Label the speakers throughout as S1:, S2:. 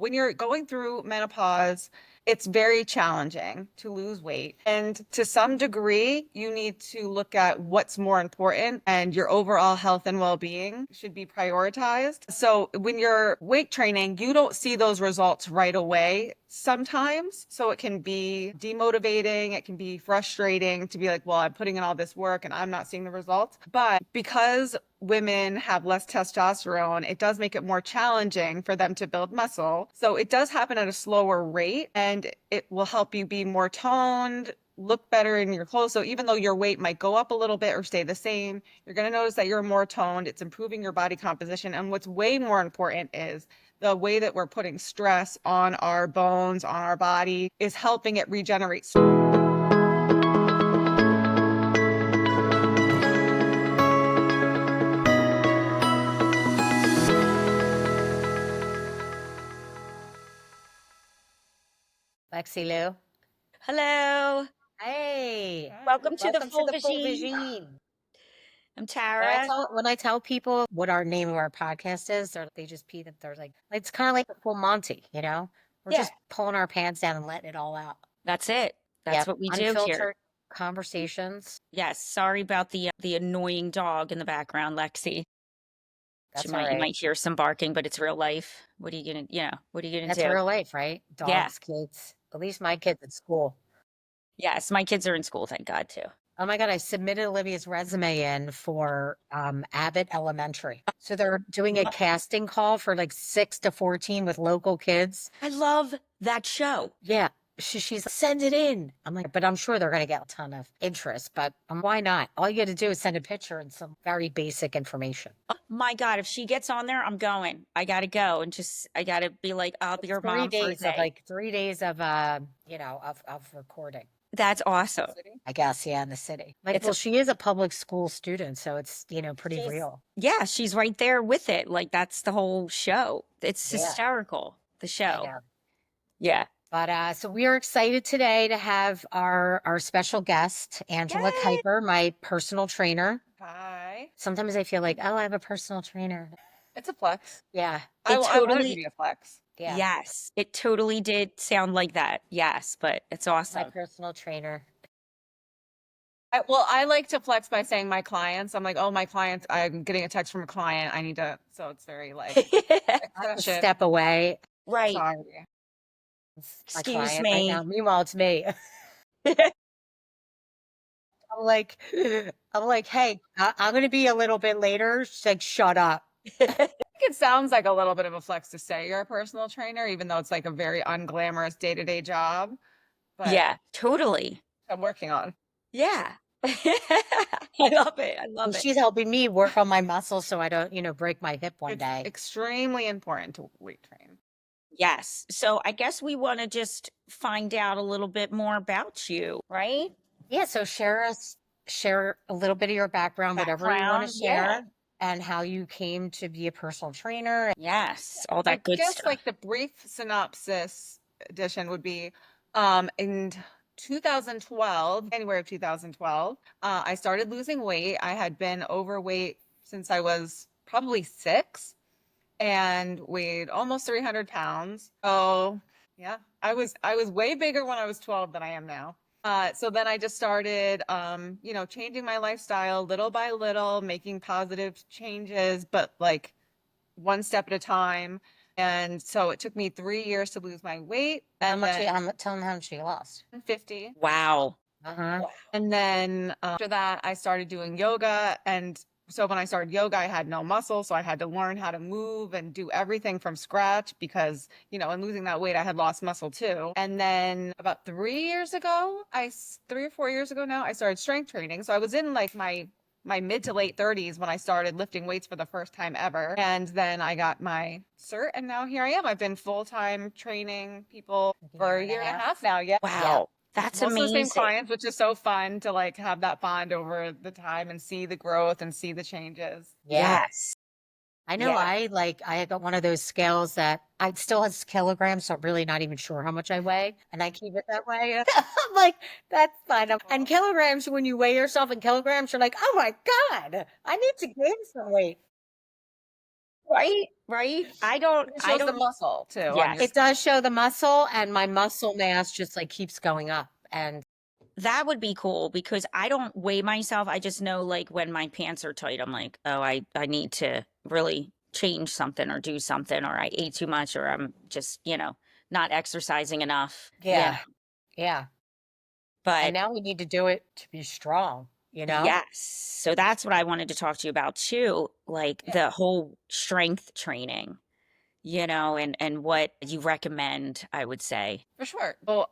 S1: When you're going through menopause, it's very challenging to lose weight. And to some degree, you need to look at what's more important, and your overall health and well-being should be prioritized. So when you're weight training, you don't see those results right away sometimes. So it can be demotivating, it can be frustrating to be like, well, I'm putting in all this work and I'm not seeing the results. But because women have less testosterone, it does make it more challenging for them to build muscle. So it does happen at a slower rate, and it will help you be more toned, look better in your clothes. So even though your weight might go up a little bit or stay the same, you're going to notice that you're more toned. It's improving your body composition. And what's way more important is the way that we're putting stress on our bones, on our body, is helping it regenerate.
S2: Lexi Lou.
S3: Hello.
S2: Hey,
S3: Welcome to the
S2: welcome to
S3: Full
S2: the Full
S3: Vision.
S2: Vision.
S3: I'm
S2: When I
S3: Tara.
S2: tell when I tell people what our name of our podcast is, they just pee that they're like it's kind of like a full Monty, you know? We're
S3: Yeah,
S2: just pulling our pants down and letting it all out.
S3: that's it. That's
S2: Yep,
S3: what we do here.
S2: unfiltered conversations.
S3: Yes, sorry about the annoying dog in the background, Lexi.
S2: That's all
S3: You
S2: right.
S3: might hear some barking, but it's real life. What are you gonna, what are you gonna
S2: That's
S3: do?
S2: real life, right?
S3: Yeah.
S2: Dogs, kids. At least my kids at school.
S3: Yes, my kids are in school, thank God too.
S2: Oh my God, I submitted Olivia's resume in for Abbott Elementary. So they're doing a casting call for like 6 to 14 with local kids.
S3: I love that show.
S2: Yeah. She's like, send it in. I'm like, but I'm sure they're going to get a ton of interest, but why not? All you got to do is send a picture and some very basic information.
S3: Oh my God, if she gets on there, I'm going. I gotta go and I gotta be like, I'll be
S2: It's
S3: your mom for a day.
S2: 3 days of, of recording.
S3: That's awesome.
S2: I guess, yeah, in the city. Like,
S3: It's
S2: well,
S3: a
S2: she is a public school student, so it's, pretty
S3: she's
S2: real.
S3: yeah, she's right there with it. Like that's the whole show. It's
S2: Yeah,
S3: hysterical, the
S2: I
S3: show.
S2: know.
S3: Yeah.
S2: But so we are excited today to have our special guest, Angela
S3: Yay!
S2: Keiper, my personal trainer.
S1: Hi.
S2: Sometimes I feel like, oh, I have a personal trainer.
S1: It's a flex.
S2: Yeah,
S3: It
S1: I want it to
S3: totally
S1: be a flex.
S2: yeah,
S3: yes, it totally did sound like that. Yes, but it's
S2: my
S3: awesome.
S2: personal trainer.
S1: Well, I like to flex by saying my clients. I'm like, oh, my clients, I'm getting a text from a client. I need to, so it's very like
S2: I have to
S1: expression.
S2: step away.
S3: Right.
S1: Sorry.
S2: It's my
S3: Excuse
S2: client right now.
S3: me.
S2: Meanwhile, it's me. I'm like, I'm like, hey, I'm gonna be a little bit later. She's like, shut up.
S1: I think it sounds like a little bit of a flex to say you're a personal trainer, even though it's like a very unglamorous day-to-day job. But
S3: Yeah, totally.
S1: I'm working on.
S3: Yeah. I love it. I
S2: And
S3: love it.
S2: she's helping me work on my muscles so I don't, break my hip one
S1: It's
S2: day.
S1: extremely important to weight train.
S3: Yes. So I guess we want to just find out a little bit more about you, right?
S2: Yeah, so share a little bit of your background, whatever you want
S3: Background.
S2: to
S3: Yeah.
S2: share, and how you came to be a personal trainer.
S3: Yes. All
S1: I
S3: that good
S1: guess
S3: stuff.
S1: like the brief synopsis edition would be in 2012, January of 2012, I started losing weight. I had been overweight since I was probably 6 and weighed almost 300 pounds. So yeah, I was way bigger when I was 12 than I am now. So then I just started, changing my lifestyle little by little, making positive changes, but like one step at a time. And so it took me 3 years to lose my weight.
S2: How
S1: And
S2: much?
S1: then
S2: Tell them how much you lost.
S1: 50.
S3: Wow.
S2: Uh-huh.
S1: And then after that, I started doing yoga. And so when I started yoga, I had no muscle. So I had to learn how to move and do everything from scratch because, in losing that weight, I had lost muscle too. And then about 3 years ago, 3 or 4 years ago now, I started strength training. So I was in like my mid to late 30s when I started lifting weights for the first time ever. And then I got my cert, and now here I am. I've been full-time training people for a year and a half now. Yeah.
S3: Wow. That's
S1: Most of the same
S3: amazing.
S1: clients, which is so fun to like have that bond over the time and see the growth and see the changes.
S2: Yeah.
S3: Yes.
S2: I know
S3: Yeah.
S2: I got one of those scales that I still has kilograms, so I'm really not even sure how much I weigh. And I keep it that way. I'm like, that's fine. And kilograms, when you weigh yourself in kilograms, you're like, oh my God, I need to gain some weight.
S3: Right? right?
S1: It
S3: I
S1: shows the
S3: don't,
S1: muscle too on your
S3: yes,
S2: It does show the muscle, and my muscle mass just like keeps going up. And
S3: that would be cool because I don't weigh myself. I just know like when my pants are tight, I'm like, oh, I need to really change something or do something, or I ate too much, or I'm just, not exercising enough,
S2: yeah, yeah. And
S3: But
S2: now we need to do it to be strong, you know?
S3: yes. So that's what I wanted to talk to you about too, like
S1: yeah,
S3: the whole strength training, and what you recommend, I would say.
S1: for sure. Well,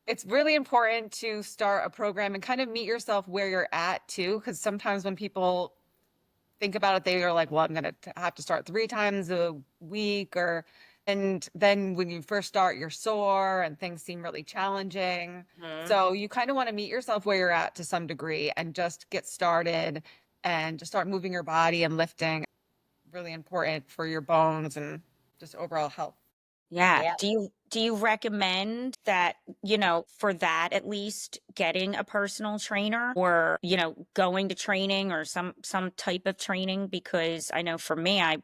S1: it's really important to start a program and kind of meet yourself where you're at too, because sometimes when people think about it, they are like, well, I'm going to have to start 3 times a week and then when you first start, you're sore and things seem really challenging.
S3: Mhm.
S1: So you kind of want to meet yourself where you're at to some degree and just get started and just start moving your body and lifting. Really important for your bones and just overall health.
S3: Yeah.
S2: Yeah.
S3: Do you recommend that, for that at least getting a personal trainer or, going to training or some type of training? Because I know for me, I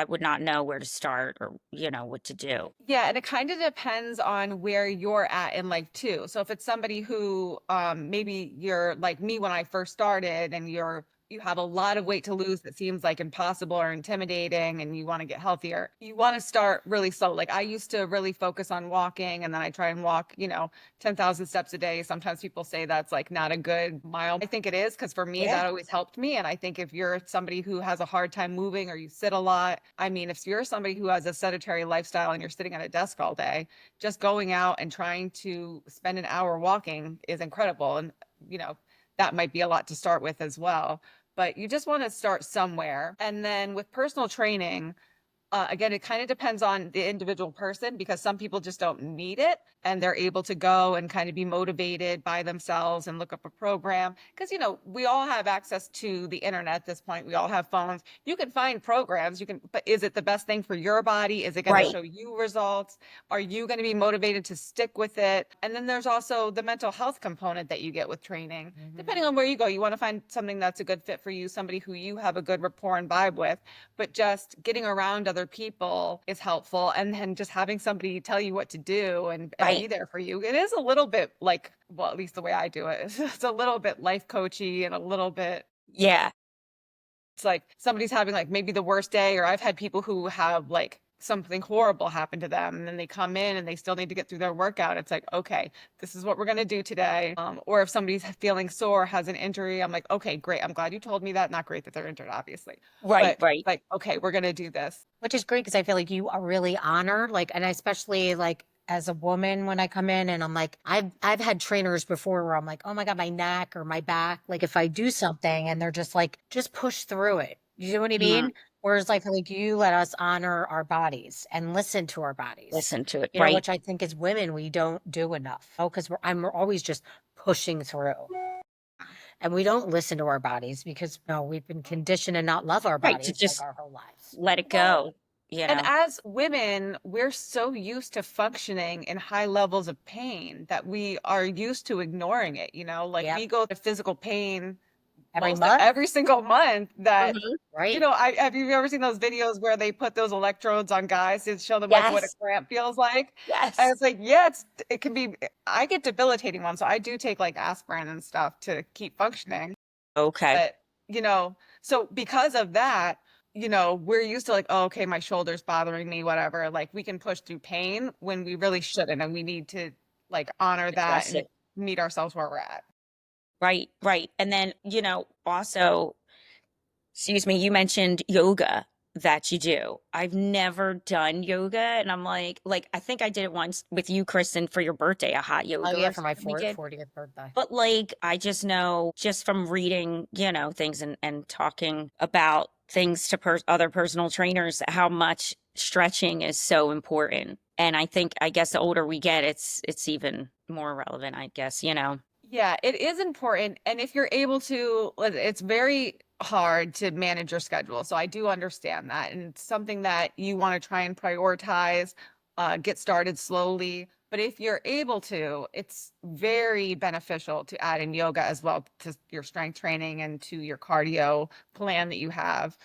S3: would not know where to start or, what to do.
S1: Yeah, and it kind of depends on where you're at in life too. So if it's somebody who maybe you're like me when I first started and you have a lot of weight to lose that seems like impossible or intimidating and you want to get healthier, you want to start really slow. Like I used to really focus on walking and then I try and walk, 10,000 steps a day. Sometimes people say that's like not a good mile. I think it is because for me
S3: Yeah.
S1: that always helped me. And I think if you're somebody who has a hard time moving or you sit a lot, I mean, if you're somebody who has a sedentary lifestyle and you're sitting at a desk all day, just going out and trying to spend an hour walking is incredible. And, you know, that might be a lot to start with as well. But you just want to start somewhere. And then with personal training, again, it kind of depends on the individual person because some people just don't need it and they're able to go and kind of be motivated by themselves and look up a program. Because, we all have access to the internet at this point. We all have phones. You can find programs. But is it the best thing for your body? Is it going to
S3: Right.
S1: show you results? Are you going to be motivated to stick with it? And then there's also the mental health component that you get with training. Depending on where you go, you want to find something that's a good fit for you, somebody who you have a good rapport and vibe with, but just getting around other people is helpful. And then just having somebody tell you what to do and
S3: Right.
S1: be there for you. It is a little bit like, well, at least the way I do it, it's a little bit life coachy and a little bit,
S3: Yeah.
S1: it's like somebody's having like maybe the worst day, or I've had people who have like something horrible happen to them and then they come in and they still need to get through their workout. It's like, okay, this is what we're going to do today. Or if somebody's feeling sore, has an injury, I'm like, okay, great. I'm glad you told me that. Not great that they're injured, obviously,
S3: Right.
S1: but
S3: Right.
S1: like, okay, we're going to do this.
S2: Which is great because I feel like you are really honored, like, and especially like as a woman when I come in and I'm like, I've had trainers before where I'm like, oh my God, my neck or my back, like if I do something and they're just like, just push through it. You know what I
S3: Mhm.
S2: mean? Whereas like you let us honor our bodies and listen to our bodies,
S3: Listen to it. Right.
S2: which I think as women we don't do enough. Oh, because we're always just pushing through. And we don't listen to our bodies because no, we've been conditioned to not love our
S3: Right. To
S2: bodies like
S3: just
S2: our whole lives.
S3: let it
S1: Well,
S3: go, you
S1: and
S3: know?
S1: as women, we're so used to functioning in high levels of pain that we are used to ignoring it. Like
S2: Yep.
S1: we go to physical pain
S2: Every
S1: most
S2: month,
S1: every single month that,
S3: Mhm.
S2: right?
S1: have you ever seen those videos where they put those electrodes on guys to show them like what a
S3: Yes.
S1: cramp feels like? And
S3: Yes.
S1: it's like, yeah, it can be, I get debilitating ones. So I do take like aspirin and stuff to keep functioning.
S3: Okay.
S1: But, you know, so because of that, we're used to like, oh, okay, my shoulder's bothering me, whatever. Like we can push through pain when we really shouldn't. And we need to like honor that
S3: Address
S1: and
S3: it.
S1: meet ourselves where we're at.
S3: Right. Right. And then, also, excuse me, you mentioned yoga that you do. I've never done yoga. And I'm like, I think I did it once with you, Kristen, for your birthday, a hot
S2: Oh
S3: yoga
S2: yeah,
S3: or
S2: for my
S3: something we did.
S2: 40th birthday.
S3: But like, I just know just from reading, things and talking about things to other personal trainers, how much stretching is so important. And I guess the older we get, it's even more relevant, I guess.
S1: Yeah, it is important. And if you're able to, it's very hard to manage your schedule. So I do understand that. And it's something that you want to try and prioritize, get started slowly. But if you're able to, it's very beneficial to add in yoga as well to your strength training and to your cardio plan that you have.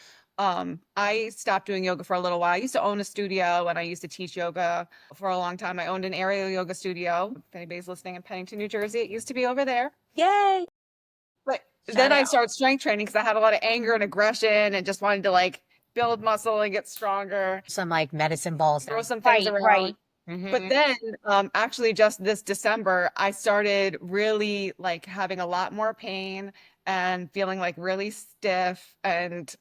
S1: I stopped doing yoga for a little while. I used to own a studio and I used to teach yoga for a long time. I owned an aerial yoga studio. If anybody's listening in Pennington, New Jersey, it used to be over there.
S3: Yay.
S1: But
S3: Shout
S1: then I
S3: out.
S1: started strength training because I had a lot of anger and aggression and just wanted to like build muscle and get stronger,
S2: Some like medicine balls.
S1: throw some things
S3: Right, right.
S1: around. But
S2: Mm-hmm.
S1: then, actually, just this December, I started really like having a lot more pain and feeling like really stiff and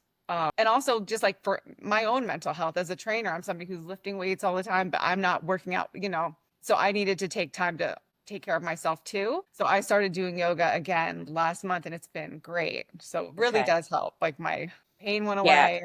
S1: also just like for my own mental health as a trainer, I'm somebody who's lifting weights all the time, but I'm not working out, so I needed to take time to take care of myself too. So I started doing yoga again last month and it's been great. So it really
S3: Okay.
S1: does help. Like my pain went
S3: Yeah.
S1: away.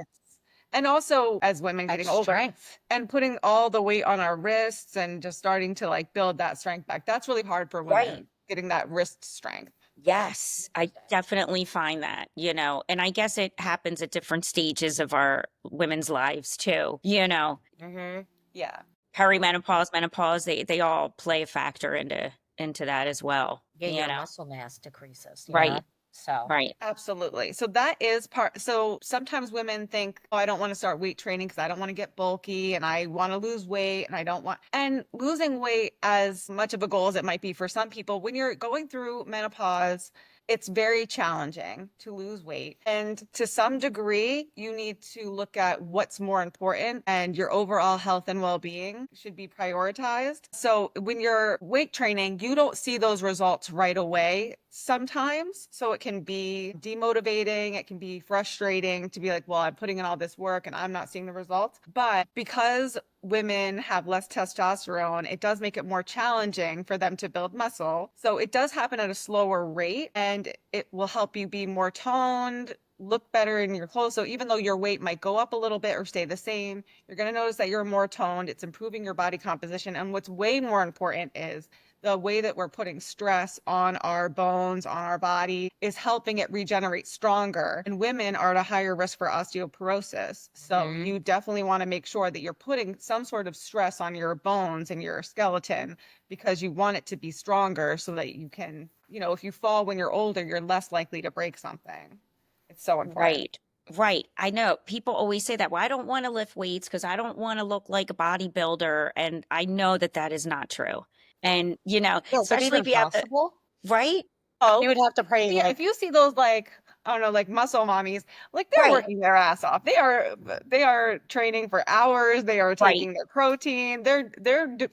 S1: And also as women
S2: Like
S1: getting older
S2: strength.
S1: and putting all the weight on our wrists and just starting to like build that strength back. That's really hard for
S3: Right.
S1: women, getting that wrist strength.
S3: Yes, I definitely find that, and I guess it happens at different stages of our women's lives too,
S2: Mm-hmm.
S1: Yeah.
S3: perimenopause, menopause, they all play a factor into that as well,
S2: Yeah, your muscle mass decreases.
S3: Right,
S2: So
S3: right,
S1: Absolutely. So that is part. So sometimes women think, oh, I don't want to start weight training because I don't want to get bulky and I want to lose weight and I don't want, and losing weight, as much of a goal as it might be for some people, when you're going through menopause, it's very challenging to lose weight. And to some degree, you need to look at what's more important and your overall health and well-being should be prioritized. So when you're weight training, you don't see those results right away sometimes. So it can be demotivating. It can be frustrating to be like, well, I'm putting in all this work and I'm not seeing the results. But because women have less testosterone, it does make it more challenging for them to build muscle. So it does happen at a slower rate and it will help you be more toned, look better in your clothes. So even though your weight might go up a little bit or stay the same, you're going to notice that you're more toned. It's improving your body composition. And what's way more important is the way that we're putting stress on our bones, on our body, is helping it regenerate stronger. And women are at a higher risk for osteoporosis. So
S2: Mhm.
S1: you definitely want to make sure that you're putting some sort of stress on your bones and your skeleton because you want it to be stronger so that you can, if you fall when you're older, you're less likely to break something. It's so important.
S3: right, right. I know people always say that. Well, I don't want to lift weights because I don't want to look like a bodybuilder, and I know that that is not true. And
S2: yeah, is that
S3: especially
S2: even
S3: if you have to,
S2: possible?
S3: right,
S2: You
S1: Oh,
S2: would have to pray
S1: yeah, if you see those like I don't know, like muscle mommies, like they're
S3: right,
S1: working their ass off. They are training for hours. They are
S3: right,
S1: taking their protein. They're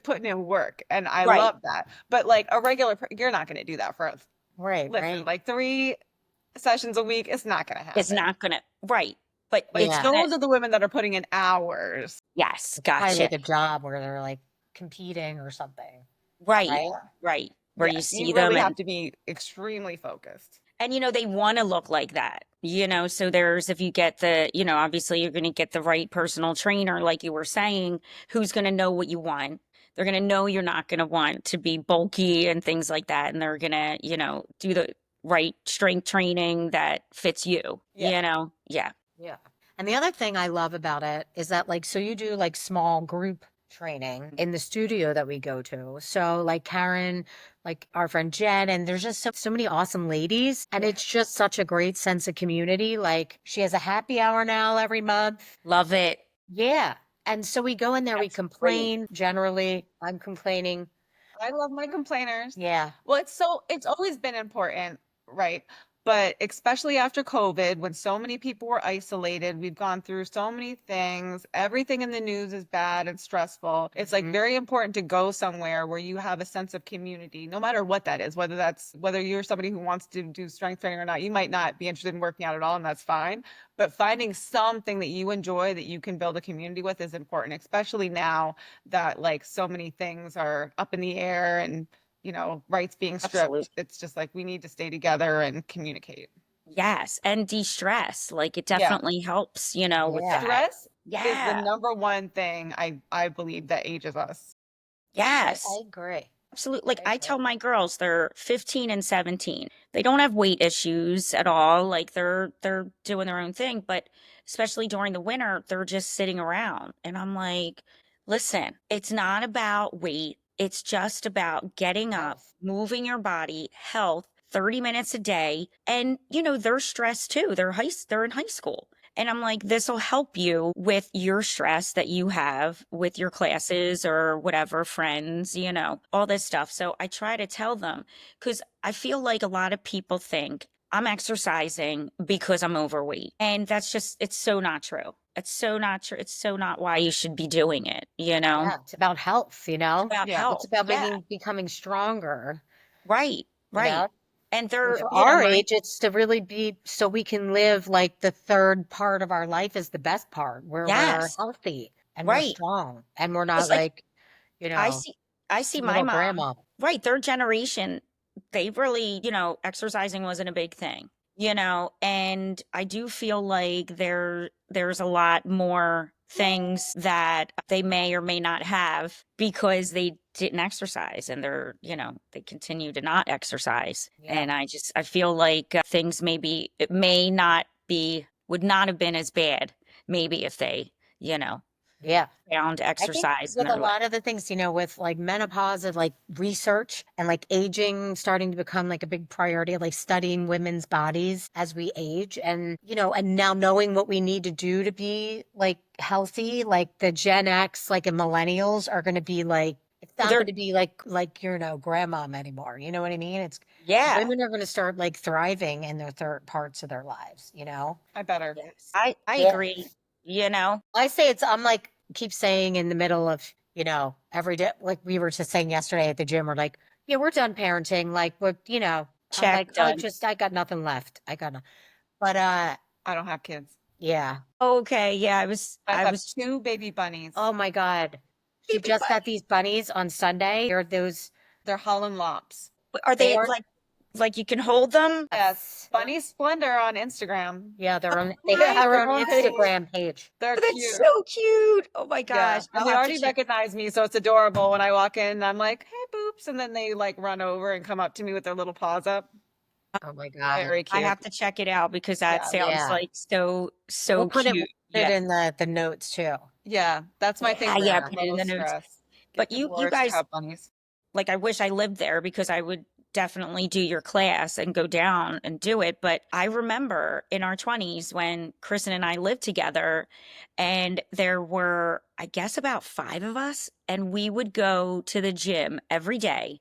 S1: putting in work, and I
S3: right.
S1: love that. But like a regular, you're not going to do that for.
S2: right,
S1: Listen,
S2: right.
S1: like 3 sessions a week, it's not going to
S3: It's
S1: happen.
S3: not gonna, right, but
S1: Like
S3: it's
S2: Yeah.
S3: gonna,
S1: those are the women that are putting in hours.
S3: yes,
S2: Probably
S3: gotcha.
S2: like a job where they're like competing or something,
S3: Right,
S2: right?
S3: right. Where you
S1: Yes,
S3: see
S1: you
S3: them
S1: really
S3: and
S1: have to be extremely focused.
S3: they want to look like that. So there's if you get the, obviously you're going to get the right personal trainer like you were saying, who's going to know what you want. They're going to know you're not going to want to be bulky and things like that and they're going to, do the right strength training that fits you,
S1: Yeah.
S3: Yeah.
S2: Yeah. And the other thing I love about it is that like so you do like small group training in the studio that we go to. So like Karen, like our friend Jen, and there's just so many awesome ladies. And it's just such a great sense of community. Like she has a happy hour now every month.
S3: Love it.
S2: Yeah. And so we go in there, we
S3: That's great.
S2: complain. Generally, I'm complaining.
S1: I love my complainers.
S2: Yeah.
S1: Well, it's always been important, right? But especially after COVID, when so many people were isolated, we've gone through so many things. Everything in the news is bad and stressful. It's like
S2: Mhm.
S1: very important to go somewhere where you have a sense of community, no matter what that is, whether you're somebody who wants to do strength training or not. You might not be interested in working out at all, and that's fine. But finding something that you enjoy that you can build a community with is important, especially now that like so many things are up in the air and rights being
S3: Absolutely.
S1: stripped. It's just like we need to stay together and communicate.
S3: Yes. And de-stress. Like it
S1: Yeah.
S3: definitely helps, with
S2: Yeah.
S3: that.
S1: Stress is the
S3: Yeah.
S1: number one thing I believe that ages us.
S3: Yes.
S2: I agree.
S3: Absolutely. Like
S2: I
S3: I tell
S2: agree.
S3: my girls, they're 15 and 17. They don't have weight issues at all. Like they're doing their own thing, but especially during the winter, they're just sitting around. And I'm like, listen, it's not about weight. It's just about getting up,
S2: Health.
S3: moving your body, health, 30 minutes a day. And they're stressed too. They're in high school. And I'm like, this will help you with your stress that you have with your classes or whatever, friends, all this stuff. So I try to tell them because I feel like a lot of people think I'm exercising because I'm overweight. And that's just, it's so not true. It's so not true. It's so not why you should be doing it,
S2: Yeah, it's about health,
S3: It's about
S1: Yeah.
S2: It's
S3: health.
S2: about
S3: Yeah.
S2: becoming stronger,
S3: Right.
S2: you
S3: Right.
S2: know?
S3: And
S2: And
S3: they're,
S2: for our
S3: my
S2: age, it's to really be so we can live like the third part of our life is the best part, where we're
S3: yes.
S2: healthy and we're
S3: Right.
S2: strong and we're not
S3: It's like
S2: like, you
S3: I
S2: know,
S3: see I see my
S2: little
S3: mom,
S2: grandma.
S3: right, third generation, they really, exercising wasn't a big thing, and I do feel like there's a lot more things that they may or may not have because they didn't exercise and they continue to not exercise.
S2: Yeah.
S3: And I feel like things maybe it may not be would not have been as bad maybe if they, you know,
S2: Yeah.
S3: found
S2: I think
S3: exercise in
S2: with a
S3: their life.
S2: lot of the things, with like menopause and like research and like aging starting to become like a big priority, like studying women's bodies as we age and now knowing what we need to do to be like healthy, like the Gen X, like and millennials are going to be like, it's not
S3: They're
S2: going to be like, grandmom anymore. You know what I mean? It's
S3: Yeah.
S2: women are going to start like thriving in their third parts of their lives.
S1: I better.
S3: Yes. I
S2: Yeah.
S3: agree, you know?
S2: I say I'm like, keep saying in the middle of, every day, like we were just saying yesterday at the gym, we're like, yeah, we're done parenting. Like, I'm
S3: Check,
S2: like,
S3: done.
S2: I got nothing left. I got no, but,
S1: I don't have kids.
S2: yeah.
S3: Okay, yeah,
S1: I
S3: I
S1: have
S3: was
S1: 2 baby bunnies.
S2: Oh my God. She
S3: Baby
S2: just got
S3: bunny.
S2: these bunnies on Sunday. They're those,
S1: They're Holland Lops.
S3: Are
S2: they
S3: they
S2: are,
S3: like you can hold them?
S1: Yes,
S2: yes.
S1: Bunny Splendor on Instagram.
S2: Yeah, they
S3: My
S2: have an
S1: Their own page.
S2: Instagram page.
S1: They're
S3: That's
S1: cute.
S3: so cute. Oh my
S1: Yeah,
S3: gosh.
S1: and
S3: I'll
S1: they
S3: have to
S1: already
S3: check.
S1: recognize me, so it's adorable when I walk in. I'm like, "Hey, boops," and then they like run over and come up to me with their little paws up.
S2: Oh my God.
S1: Very
S3: I
S1: cute.
S3: have to check it out because that
S1: Yeah,
S3: sounds
S2: Yeah.
S3: like so
S2: We'll
S3: so
S2: we'll
S3: cute.
S2: put it
S3: Yeah.
S2: in the notes too.
S1: yeah, that's my thing
S3: Yeah,
S1: for
S3: yeah,
S2: Yeah.
S3: put it
S1: low
S3: in the notes.
S1: stress. Get
S3: But you
S1: divorced,
S3: guys
S1: have bunnies.
S3: like I wish I lived there because I would definitely do your class and go down and do it. But I remember in our 20s when Kristen and I lived together, and there were, I guess, about 5 of us, and we would go to the gym every day.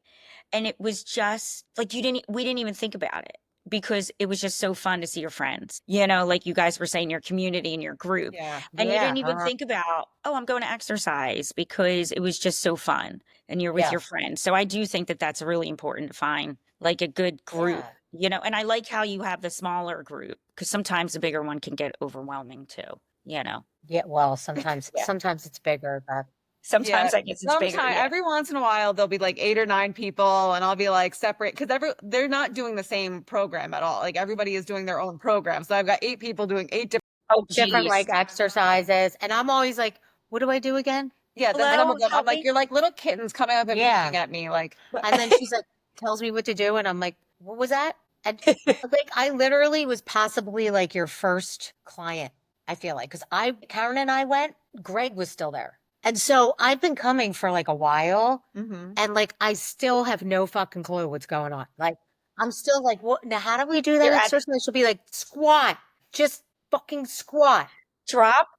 S3: And it was just like we didn't even think about it because it was just so fun to see your friends, like you guys were saying, your community and your group.
S1: Yeah,
S3: And you
S2: Yeah.
S3: didn't even think about, oh, I'm going to exercise because it was just so fun and you're with
S2: Yeah.
S3: your friends. So I do think that that's really important to find like a good group,
S2: Yeah.
S3: and I like how you have the smaller group because sometimes the bigger one can get overwhelming too.
S2: Yeah. Well, sometimes,
S3: Yeah.
S2: sometimes it's bigger, but
S1: yeah.
S3: Sometimes I guess it's bigger.
S1: Sometimes,
S3: Yeah.
S1: every once in a while, there'll be like 8 or 9 people, and I'll be like separate because they're not doing the same program at all. Like everybody is doing their own program. So I've got 8 people doing 8 different.
S3: Oh,
S2: different
S3: geez.
S2: like exercises. And I'm always like, what do I do again?
S1: Yeah, then some
S3: Hello,
S1: of them, I'm
S3: help
S1: like,
S3: me.
S1: you're like little kittens coming up and
S2: Yeah.
S1: peeking at me, like.
S2: And then she's like, tells me what to do. And I'm like, what was that? And like, I literally was possibly like your first client, I feel like. Cause Karen and I went, Greg was still there. And so I've been coming for like a while
S1: Mm-hmm.
S2: and like, I still have no fucking clue what's going on. Like, I'm still like, what? Now, how do we do that
S3: You're at
S2: exercise? She'll be like, squat, just fucking squat.
S3: drop,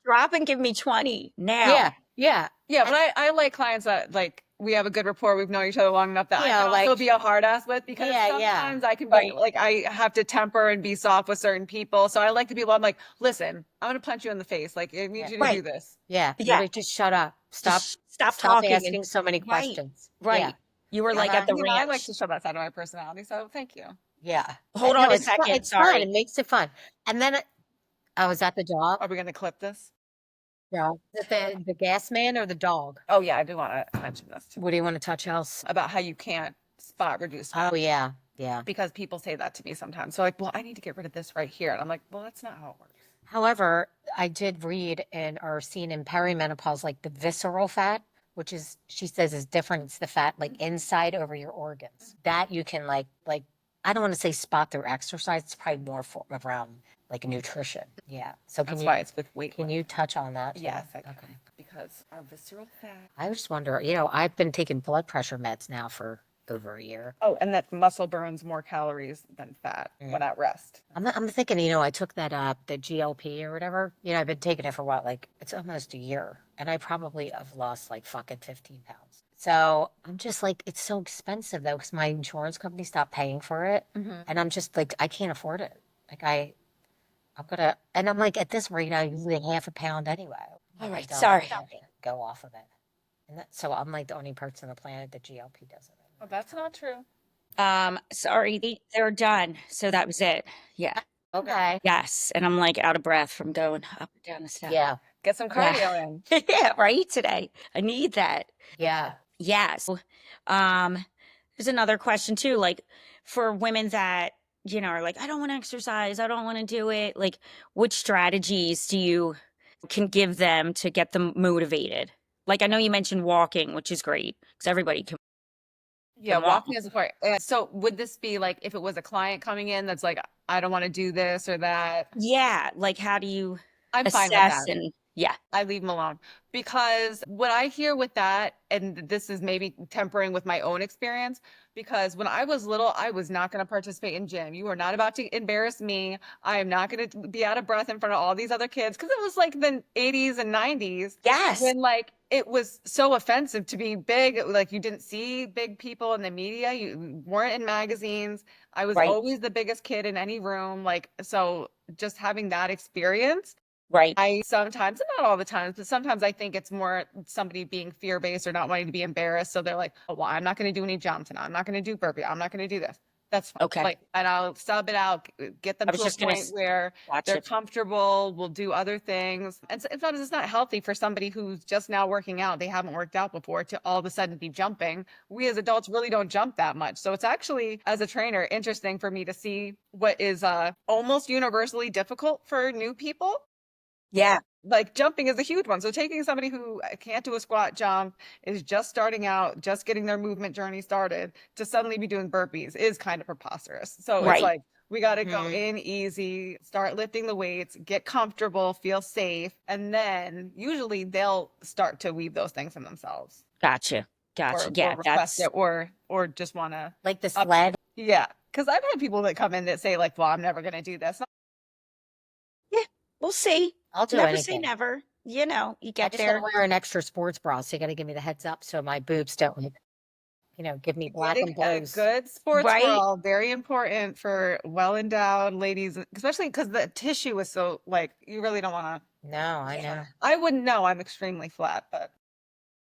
S3: drop and give me 20 now.
S2: Yeah. Yeah.
S1: Yeah, but I like clients that like we have a good rapport. We've known each other long enough that I
S2: Yeah,
S1: can also
S2: like-
S1: be a hard ass with because
S2: Yeah, yeah.
S1: sometimes I can be
S3: Right.
S1: like I have to temper and be soft with certain people. So I like to be I'm like, listen, I'm gonna punch you in the face. Like I need
S2: Yeah.
S1: you to do
S3: Right.
S1: this.
S2: Yeah.
S3: Yeah.
S2: Like, just shut up. Stop.
S3: Just stop
S2: Stop
S3: talking
S2: asking
S3: and
S2: so many
S3: Right.
S2: questions.
S3: right.
S2: Yeah.
S3: You were like
S2: Uh-huh.
S3: at the
S1: I like
S3: ranch.
S1: to show that side of my personality. So thank you.
S2: Yeah.
S3: Hold
S2: No,
S3: on a
S2: it's fun.
S3: second.
S2: It's fun.
S3: Sorry.
S2: It makes it fun. And then I was at the dog.
S1: Are we gonna clip this?
S2: Yeah. Is it the gas man or the dog?
S1: Oh yeah, I do want to mention this too.
S2: What do you want to touch else?
S1: About how you can't spot reduce fat.
S2: Oh yeah. Yeah.
S1: Because people say that to me sometimes. So like, well, I need to get rid of this right here. And I'm like, well, that's not how it works.
S2: However, I did read in or seen in perimenopause, like the visceral fat, which is, she says is different. It's the fat like inside over your organs that you can like, I don't want to say spot through exercise. It's probably more around like nutrition. Yeah. So
S1: That's why it's with weight.
S2: can you touch on that? too?
S1: Yes, I can.
S2: Okay.
S1: Because our visceral fat.
S2: I just wonder, I've been taking blood pressure meds now for over a year.
S1: Oh, and that muscle burns more calories than fat when at rest.
S2: I'm thinking, I took that the GLP or whatever. I've been taking it for what, like it's almost a year, and I probably have lost like fucking 15 pounds. So I'm just like, it's so expensive though, because my insurance company stopped paying for it, and I'm just like, I can't afford it. Like I'm gonna, and I'm like, at this rate, I lose half a pound anyway.
S3: All
S2: Like, I
S3: right,
S2: don't
S3: sorry.
S2: have to go off of it, and so I'm like the only person on the planet that GLP doesn't.
S1: Oh, that's not true.
S3: Sorry, they're done. So that was it. Yeah.
S2: Okay.
S3: Yes. And I'm like out of breath from going up and down the steps.
S2: Yeah.
S1: Get some
S3: Yeah.
S1: cardio in.
S3: Yeah, right today. I need that.
S2: Yeah.
S3: Yes. There's another question too, like for women that, are like, I don't want to exercise, I don't want to do it. Like, which strategies do you can give them to get them motivated? Like, I know you mentioned walking, which is great because everybody
S1: Yeah,
S3: can walk.
S1: walking is important. So would this be like if it was a client coming in that's like, I don't want to do this or that?
S3: Yeah. Like, how do you
S1: I'm fine with
S3: assess
S1: that.
S3: and yeah.
S1: I leave them alone because what I hear with that, and this is maybe tempering with my own experience, because when I was little, I was not going to participate in gym. You are not about to embarrass me. I am not going to be out of breath in front of all these other kids because it was like the 80s and 90s
S3: Yes.
S1: when like it was so offensive to be big. Like you didn't see big people in the media, you weren't in magazines. I was
S3: Right.
S1: always the biggest kid in any room. Like, so just having that experience.
S3: Right.
S1: I sometimes, not all the times, but sometimes I think it's more somebody being fear-based or not wanting to be embarrassed. So they're like, oh, well, I'm not going to do any jumps and I'm not going to do burpee. I'm not going to do this. That's fine.
S3: Okay.
S1: Like, and I'll sub it out, get them
S3: I was
S1: to a
S3: just gonna
S1: point where
S3: watch
S1: they're
S3: it.
S1: comfortable. We'll do other things. And sometimes it's not healthy for somebody who's just now working out. They haven't worked out before to all of a sudden be jumping. We as adults really don't jump that much. So it's actually, as a trainer, interesting for me to see what is almost universally difficult for new people.
S3: Yeah.
S1: Like jumping is a huge one. So taking somebody who can't do a squat jump, is just starting out, just getting their movement journey started, to suddenly be doing burpees is kind of preposterous. So it's
S3: Right.
S1: like we got to go
S2: Mhm.
S1: in easy, start lifting the weights, get comfortable, feel safe, and then usually they'll start to weave those things in themselves
S3: Gotcha. Gotcha.
S1: or
S3: Yeah.
S1: request
S3: That's
S1: it or just want to
S2: Like the sled.
S1: yeah. Because I've had people that come in that say like, well, I'm never going to do this.
S3: yeah. We'll see.
S2: I'll do
S3: Never say
S2: anything.
S3: never. You
S2: I
S3: get
S2: just
S3: there.
S2: gotta wear an extra sports bra, so you gotta give me the heads up so my boobs don't, give me black and
S1: Getting a
S2: blues.
S1: good sports
S3: Right.
S1: bra, very important for well-endowed ladies, especially because the tissue is so like you really don't want to.
S2: No, I know.
S1: I wouldn't know. I'm extremely flat, but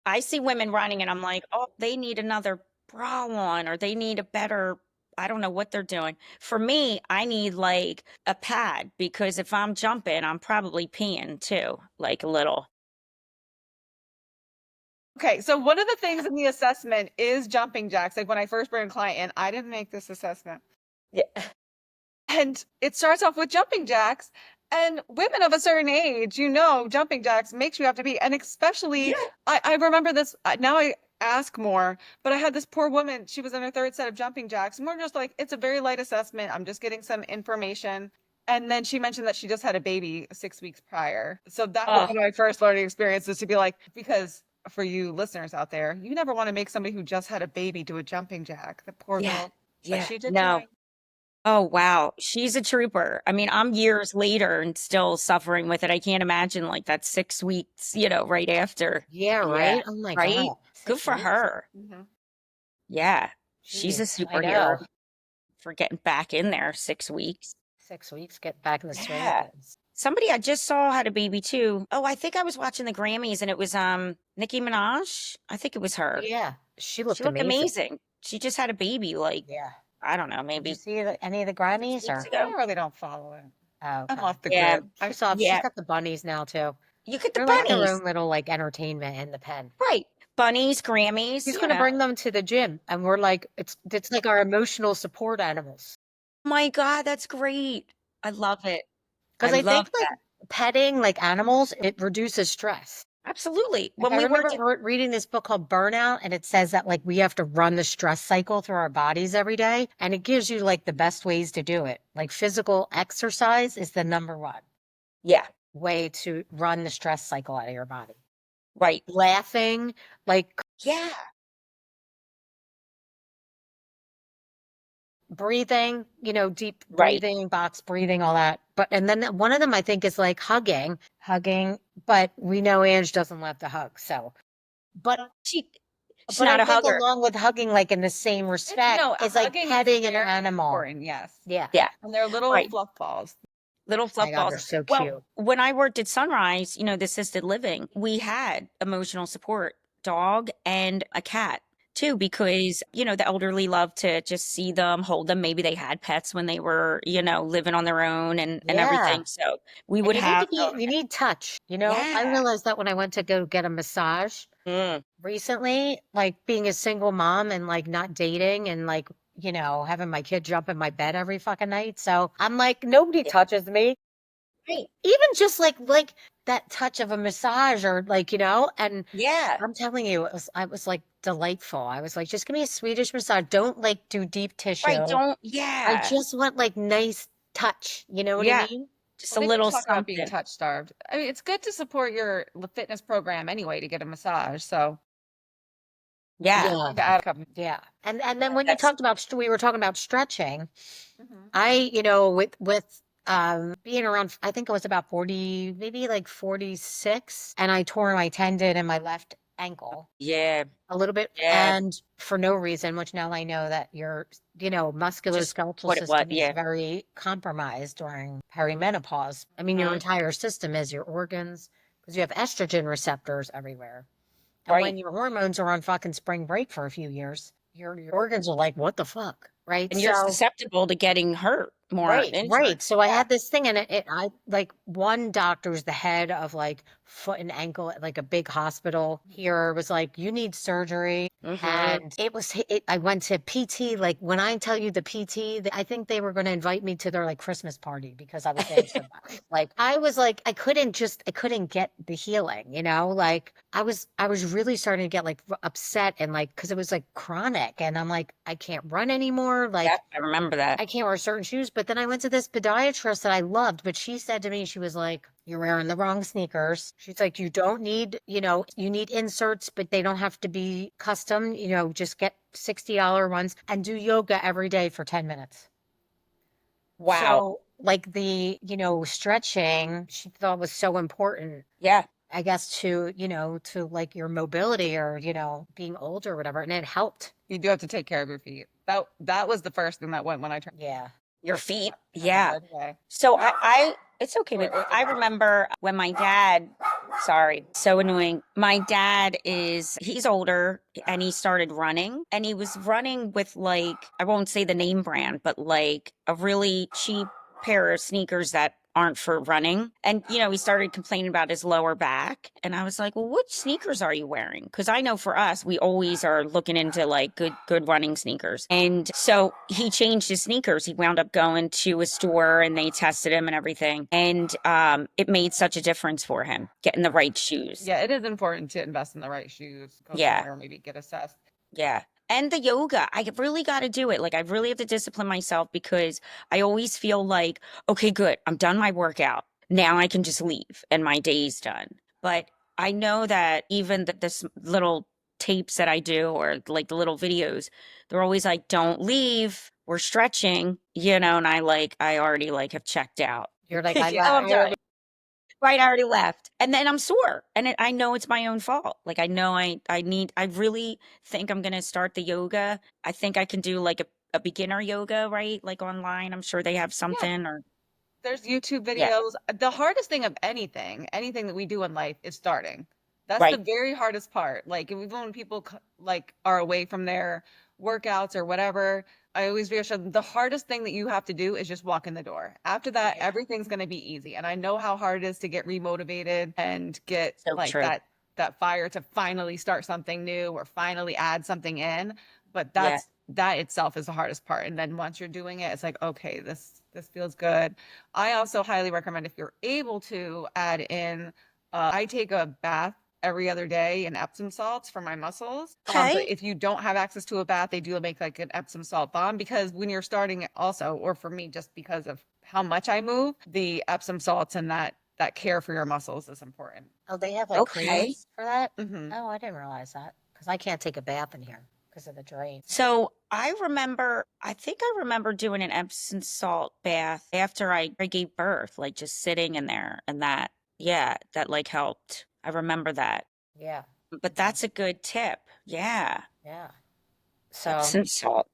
S3: I see women running and I'm like, oh, they need another bra on or they need a better, I don't know what they're doing. For me, I need like a pad because if I'm jumping, I'm probably peeing too, like a little.
S1: okay. So one of the things in the assessment is jumping jacks. Like when I first bring a client in, I didn't make this assessment.
S3: Yeah.
S1: And it starts off with jumping jacks. And women of a certain age, jumping jacks makes you have to be. And especially,
S3: Yeah.
S1: I remember this. Now I ask more, but I had this poor woman. She was in her third set of jumping jacks. And we're just like, it's a very light assessment. I'm just getting some information. And then she mentioned that she just had a baby 6 weeks prior. So that was
S3: Oh,
S1: one of my first learning experiences to be like, because for you listeners out there, you never want to make somebody who just had a baby do a jumping jack. The poor
S3: yeah.
S1: girl. But
S3: Yeah.
S1: she did
S3: No.
S1: fine.
S3: Oh, wow. She's a trooper. I mean, I'm years later and still suffering with it. I can't imagine like that 6 weeks, right after.
S2: Yeah,
S3: Yeah.
S2: right? Oh my
S3: Right?
S2: God.
S3: Good
S2: 6
S3: for
S2: weeks?
S3: her.
S1: Mhm.
S3: Yeah. She's a
S2: Jeez, I
S3: superhero
S2: know.
S3: for getting back in there 6 weeks.
S2: 6 weeks, get back in the swing of
S3: Yeah.
S2: things.
S3: Somebody I just saw had a baby too. Oh, I think I was watching the Grammys and it was Nicki Minaj. I think it was her.
S2: Yeah, she
S3: She
S2: looked
S3: looked
S2: amazing.
S3: amazing. She just had a baby like,
S2: Yeah.
S3: I don't know,
S2: Did you
S3: maybe
S2: see any of the Grammys
S3: 6
S2: or?
S3: weeks
S1: I
S3: ago.
S1: really don't follow it.
S2: Oh,
S1: I'm
S2: okay.
S1: off the
S3: Yeah.
S1: grid.
S2: She's
S3: Yeah.
S2: got the bunnies now too.
S3: You get the
S2: They're like their
S3: bunnies.
S2: own little like entertainment in the pen.
S3: Right. Bunnies, Grammys,
S2: He's gonna bring them to the gym, and we're like, it's like our emotional support animals.
S3: My God, that's great. I love it.
S2: Because
S3: I
S2: I think
S3: love
S2: like
S3: that.
S2: petting like animals, it reduces stress.
S3: Absolutely.
S2: Like,
S3: When
S2: I
S3: we
S2: remember
S3: worked at,
S2: reading this book called Burnout, and it says that like we have to run the stress cycle through our bodies every day, and it gives you like the best ways to do it. Like physical exercise is the number one
S3: yeah,
S2: way to run the stress cycle out of your body.
S3: right.
S2: Laughing, like
S3: Yeah.
S2: breathing, deep
S3: Right.
S2: breathing, box breathing, all that. But and then one of them I think is like hugging, but we know Ange doesn't love to hug. So, but
S3: She's
S2: but I
S3: not a
S2: think
S3: hugger.
S2: along with hugging, like in the same respect,
S1: No,
S2: is like
S1: hugging is
S2: petting an
S1: very
S2: animal.
S1: important, yes.
S2: Yeah.
S3: Yeah.
S1: And they're little
S3: Right.
S1: fluff balls.
S3: Little
S2: My
S3: fluff
S2: God,
S3: balls.
S2: they're so
S3: Well,
S2: cute.
S3: when I worked at Sunrise, the assisted living, we had emotional support, dog and a cat too, because, the elderly love to just see them, hold them. Maybe they had pets when they were, living on their own and
S2: Yeah.
S3: everything. So we
S2: And
S3: would have,
S2: you need touch. I
S3: yeah.
S2: realized that when I went to go get a massage
S3: Mm,
S2: recently, like being a single mom and like not dating and like, having my kid jump in my bed every fucking night. So I'm like, nobody
S3: yeah,
S2: touches me.
S3: right.
S2: Even just like that touch of a massage or like, and
S3: Yeah.
S2: I'm telling you, I was like delightful. I was like, just give me a Swedish massage. Don't like do deep
S3: Right.
S2: tissue.
S3: Don't,
S2: I
S3: yeah.
S2: just want like nice touch. You know what I
S3: Yeah.
S2: mean?
S3: Just
S1: Well,
S3: a
S1: they do
S3: little
S1: talk about being
S3: something.
S1: touch starved. I mean, it's good to support your fitness program anyway to get a massage. So
S3: Yeah.
S2: Yeah.
S1: to add a couple.
S2: Yeah. And then when you
S3: That's,
S2: talked about, we were talking about stretching.
S1: Mhm.
S2: With being around, I think it was about 40, maybe like 46, and I tore my tendon in my left ankle
S3: yeah.
S2: a little bit,
S3: Yeah.
S2: and for no reason, which now I know that your,
S3: Just
S2: musculoskeletal
S3: what it was.
S2: system is
S3: Yeah.
S2: very compromised during perimenopause. I mean, your
S3: Mhm.
S2: entire system is your organs, because you have estrogen receptors everywhere. And
S3: Right.
S2: when your hormones are on fucking spring break for a few years, your organs are like, what the fuck? Right.
S3: And you're
S2: So,
S3: susceptible to getting hurt, more
S2: right,
S3: injured.
S2: right. So I
S3: Yeah.
S2: had this thing, and I like one doctor's the head of like foot and ankle at like a big hospital here was like, you need surgery.
S3: Mhm.
S2: And I went to PT. Like when I tell you the PT, I think they were going to invite me to their like Christmas party because I was in so much. Like I was like, I couldn't get the healing, like I was really starting to get like upset and like, cause it was like chronic and I'm like, I can't run anymore.
S3: Yeah,
S2: Like,
S3: I remember that.
S2: I can't wear certain shoes. But then I went to this podiatrist that I loved, but she said to me, she was like, you're wearing the wrong sneakers. She's like, you don't need, you need inserts, but they don't have to be custom, just get $60 ones and do yoga every day for 10 minutes.
S3: Wow.
S2: So like the, stretching, she thought was so important,
S3: Yeah.
S2: I guess, to like your mobility or, being older or whatever. And it helped.
S1: You do have to take care of your feet. That was the first thing that went when I turned.
S2: Yeah.
S3: Your feet.
S1: Happened
S3: Yeah.
S1: right away.
S3: So it's okay, babe. I remember when my dad, sorry, so annoying. My dad he's older and he started running and he was running with like, I won't say the name brand, but like a really cheap pair of sneakers that aren't for running. And, he started complaining about his lower back. And I was like, well, which sneakers are you wearing? Because I know for us, we always are looking into like good running sneakers. And so he changed his sneakers. He wound up going to a store and they tested him and everything. And it made such a difference for him getting the right shoes.
S1: Yeah, it is important to invest in the right shoes, go
S3: Yeah.
S1: somewhere, maybe get assessed.
S3: Yeah. And the yoga, I really got to do it. Like, I really have to discipline myself because I always feel like, okay, good, I'm done my workout. Now I can just leave and my day's done. But I know that even this little tapes that I do or like the little videos, they're always like, don't leave. We're stretching, and I already like have checked out.
S2: You're like,
S3: Oh, I'm done. Right, I already left. And then I'm sore. And I know it's my own fault. Like I know I really think I'm gonna start the yoga. I think I can do like a beginner yoga, right? Like online. I'm sure they have
S1: Yeah,
S3: something or
S1: there's YouTube
S3: yeah,
S1: videos. The hardest thing of anything that we do in life is starting. That's the
S3: right.
S1: very hardest part. Like even when people like are away from their workouts or whatever, I always reassure them the hardest thing that you have to do is just walk in the door. After that,
S3: Yeah.
S1: everything's going to be easy. And I know how hard it is to get remotivated and get
S3: So
S1: like
S3: true.
S1: that fire to finally start something new or finally add something in. But
S3: Yeah.
S1: that itself is the hardest part. And then once you're doing it, it's like, okay, this feels good. I also highly recommend if you're able to add in, I take a bath every other day in Epsom salts for my muscles. But
S3: Okay.
S1: if you don't have access to a bath, they do make like an Epsom salt bomb because when you're starting also, or for me, just because of how much I move, the Epsom salts and that care for your muscles is important.
S2: oh, they have like
S3: Okay.
S2: creams for that?
S1: Hmm.
S2: Oh, I didn't realize that because I can't take a bath in here. because of the drain.
S3: So I think I remember doing an Epsom salt bath after I gave birth, like just sitting in there and yeah, that like helped. I remember that.
S2: Yeah.
S3: But
S2: Yeah.
S3: that's a good tip. Yeah.
S2: Yeah. So,
S3: Epsom salt.